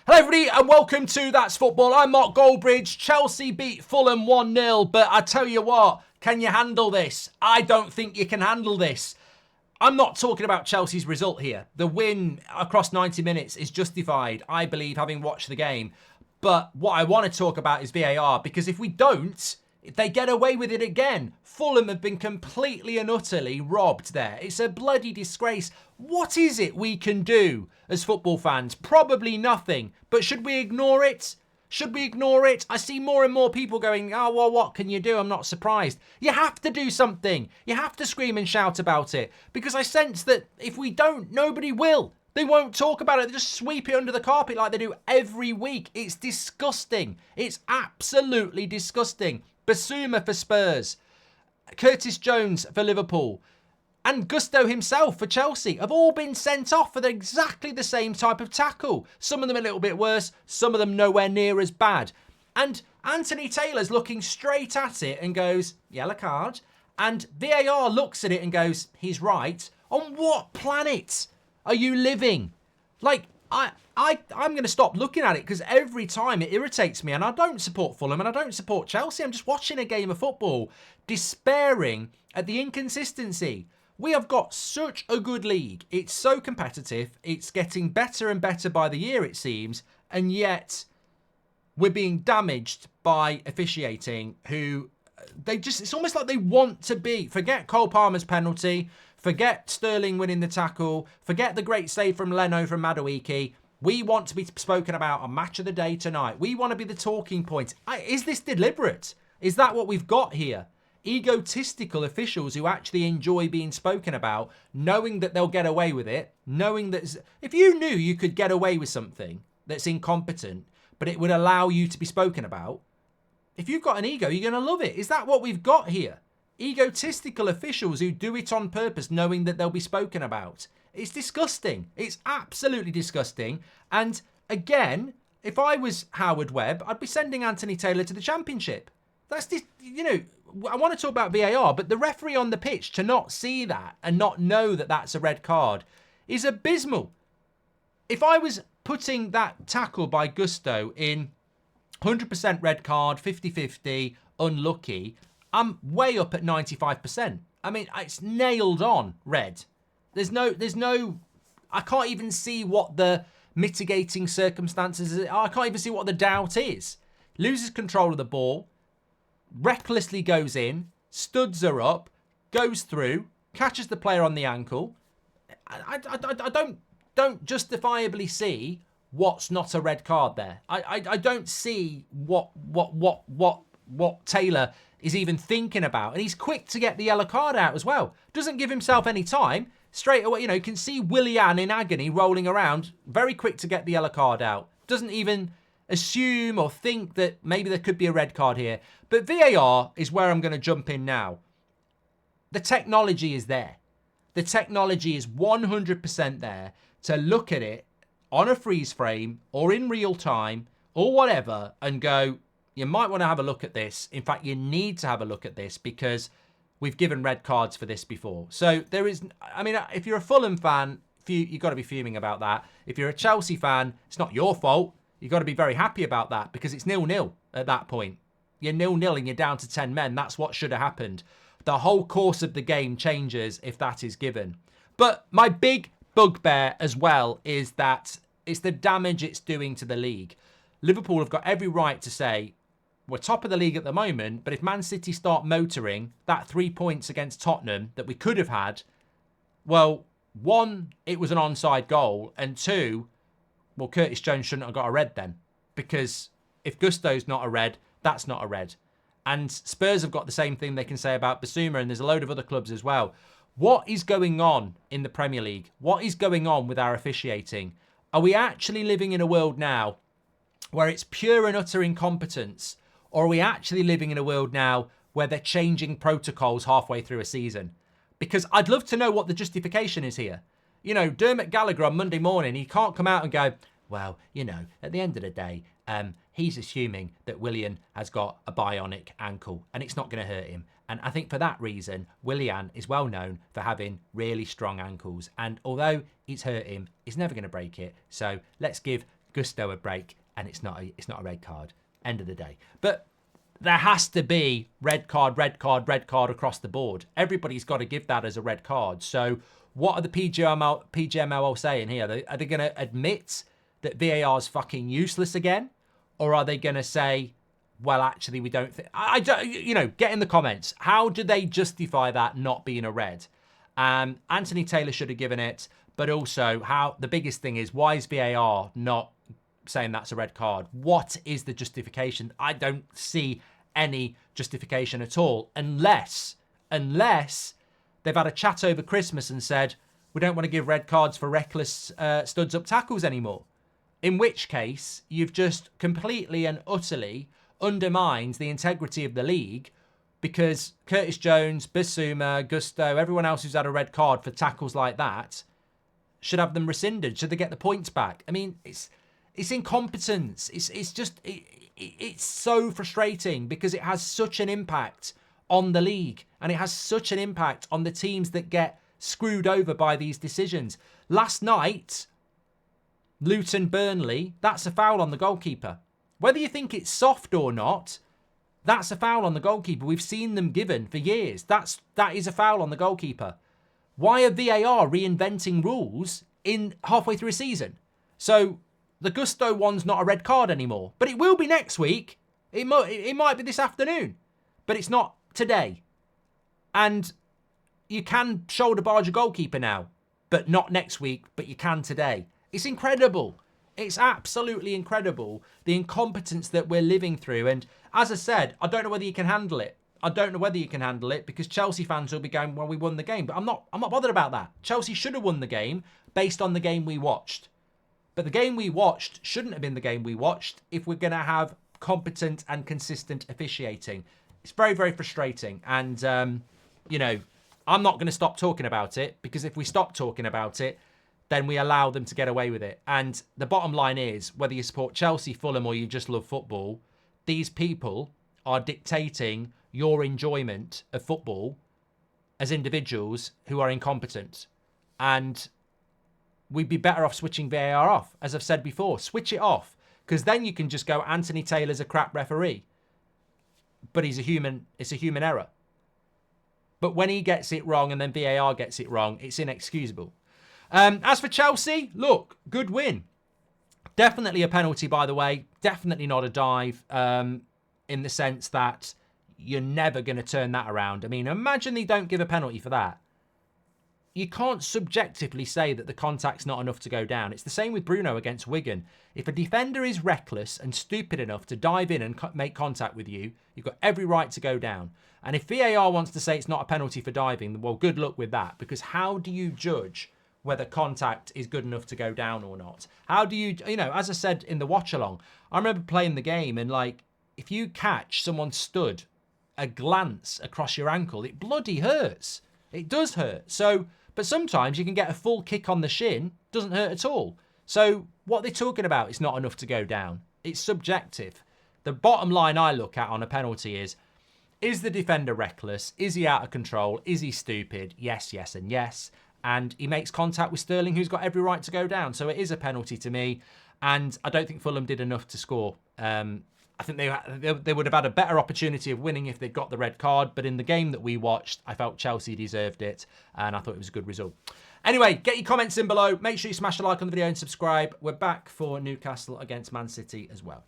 Hello everybody and welcome to That's Football. I'm Mark Goldbridge. Chelsea beat Fulham 1-0, but I tell you what, can you handle this? I don't think you can handle this. I'm not talking about Chelsea's result here. The win across 90 minutes is justified, I believe, having watched the game. But what I want to talk about is VAR, because if we don't, if they get away with it again, Fulham have been completely and utterly robbed there. It's a bloody disgrace. What is it we can do as football fans? Probably nothing. But should we ignore it? Should we ignore it? I see more and more people going, oh, well, what can you do? I'm not surprised. You have to do something. You have to scream and shout about it. Because I sense that if we don't, nobody will. They won't talk about it. They just sweep it under the carpet like they do every week. It's disgusting. It's absolutely disgusting. Basuma for Spurs. Curtis Jones for Liverpool. And Gusto himself for Chelsea have all been sent off for exactly the same type of tackle. Some of them a little bit worse, some of them nowhere near as bad. And Anthony Taylor's looking straight at it and goes, yellow card. And VAR looks at it and goes, he's right. On what planet are you living? Like, I'm going to stop looking at it because every time it irritates me, and I don't support Fulham and I don't support Chelsea. I'm just watching a game of football, despairing at the inconsistency. We have got such a good league. It's so competitive. It's getting better and better by the year, it seems. And yet we're being damaged by officiating who it's almost like they want to be. Forget Cole Palmer's penalty. Forget Sterling winning the tackle. Forget the great save from Leno from Madueke. We want to be spoken about on Match of the Day tonight. We want to be the talking point. Is this deliberate? Is that what we've got here? Egotistical officials who actually enjoy being spoken about, knowing that they'll get away with it, knowing that if you knew you could get away with something that's incompetent, but it would allow you to be spoken about, if you've got an ego, you're going to love it. Is that what we've got here? Egotistical officials who do it on purpose, knowing that they'll be spoken about. It's disgusting. It's absolutely disgusting. And again, if I was Howard Webb, I'd be sending Anthony Taylor to the Championship. That's just, I want to talk about VAR, but the referee on the pitch to not see that and not know that that's a red card is abysmal. If I was putting that tackle by Gusto in 100% red card, 50-50, unlucky, I'm way up at 95%. I mean, it's nailed on red. There's no, I can't even see what the mitigating circumstances are. I can't even see what the doubt is. Loses control of the ball, recklessly goes in, studs her up, goes through, catches the player on the ankle. I don't justifiably see what's not a red card there. I don't see what Taylor is even thinking about. And he's quick to get the yellow card out as well. Doesn't give himself any time. Straight away, you can see Willian in agony rolling around. Very quick to get the yellow card out. Doesn't even assume or think that maybe there could be a red card here. But VAR is where I'm going to jump in now. The technology is there. The technology is 100% there to look at it on a freeze frame or in real time or whatever and go, you might want to have a look at this. In fact, you need to have a look at this because we've given red cards for this before. So there is, if you're a Fulham fan, you've got to be fuming about that. If you're a Chelsea fan, it's not your fault. You've got to be very happy about that because it's 0-0 at that point. You're 0-0 and you're down to 10 men. That's what should have happened. The whole course of the game changes if that is given. But my big bugbear as well is that it's the damage it's doing to the league. Liverpool have got every right to say, we're top of the league at the moment, but if Man City start motoring, that 3 points against Tottenham that we could have had, well, one, it was an onside goal, and two, well, Curtis Jones shouldn't have got a red then, because if Gusto's not a red, that's not a red. And Spurs have got the same thing they can say about Basuma, and there's a load of other clubs as well. What is going on in the Premier League? What is going on with our officiating? Are we actually living in a world now where it's pure and utter incompetence? Or are we actually living in a world now where they're changing protocols halfway through a season? Because I'd love to know what the justification is here. Dermot Gallagher on Monday morning, he can't come out and go, well, at the end of the day, he's assuming that Willian has got a bionic ankle and it's not going to hurt him. And I think for that reason, Willian is well known for having really strong ankles. And although it's hurt him, he's never going to break it. So let's give Gusto a break, and it's not a red card. End of the day. But there has to be red card, red card, red card across the board. Everybody's got to give that as a red card. So what are the PGMOL saying here? Are they going to admit that VAR is fucking useless again? Or are they going to say, well, actually, we don't think... I don't, you know, get in the comments. How do they justify that not being a red? Anthony Taylor should have given it. But also, how the biggest thing is, why is VAR not saying that's a red card? What is the justification? I don't see any justification at all, unless they've had a chat over Christmas and said, we don't want to give red cards for reckless studs up tackles anymore. In which case, you've just completely and utterly undermined the integrity of the league, because Curtis Jones, Bissouma, Gusto, everyone else who's had a red card for tackles like that should have them rescinded. Should they get the points back? I mean, it's incompetence. It's so frustrating because it has such an impact on the league, and it has such an impact on the teams that get screwed over by these decisions. Last night, Luton Burnley, that's a foul on the goalkeeper. Whether you think it's soft or not, that's a foul on the goalkeeper. We've seen them given for years. That is a foul on the goalkeeper. Why are VAR reinventing rules in halfway through a season? So the Gusto one's not a red card anymore, but it will be next week. It might be this afternoon, but it's not today. And you can shoulder barge a goalkeeper now, but not next week, but you can today. It's incredible. It's absolutely incredible, the incompetence that we're living through. And as I said, I don't know whether you can handle it. I don't know whether you can handle it, because Chelsea fans will be going, well, we won the game. But I'm not bothered about that. Chelsea should have won the game based on the game we watched. But the game we watched shouldn't have been the game we watched if we're going to have competent and consistent officiating. It's very, very frustrating. And, you know, I'm not going to stop talking about it, because if we stop talking about it, then we allow them to get away with it. And the bottom line is, whether you support Chelsea, Fulham, or you just love football, these people are dictating your enjoyment of football as individuals who are incompetent. And we'd be better off switching VAR off. As I've said before, switch it off, because then you can just go, Anthony Taylor's a crap referee, but he's a human. It's a human error. But when he gets it wrong and then VAR gets it wrong, it's inexcusable. As for Chelsea, look, good win. Definitely a penalty, by the way. Definitely not a dive, in the sense that you're never going to turn that around. I mean, imagine they don't give a penalty for that. You can't subjectively say that the contact's not enough to go down. It's the same with Bruno against Wigan. If a defender is reckless and stupid enough to dive in and make contact with you, you've got every right to go down. And if VAR wants to say it's not a penalty for diving, well, good luck with that. Because how do you judge whether contact is good enough to go down or not? How do you, as I said in the watch along, I remember playing the game, and like, if you catch someone stood a glance across your ankle, it bloody hurts. It does hurt. So, but sometimes you can get a full kick on the shin, doesn't hurt at all. So what they're talking about is not enough to go down. It's subjective. The bottom line I look at on a penalty is the defender reckless? Is he out of control? Is he stupid? Yes, yes, and yes. And he makes contact with Sterling, who's got every right to go down. So it is a penalty to me. And I don't think Fulham did enough to score. I think they would have had a better opportunity of winning if they'd got the red card. But in the game that we watched, I felt Chelsea deserved it. And I thought it was a good result. Anyway, get your comments in below. Make sure you smash a like on the video and subscribe. We're back for Newcastle against Man City as well.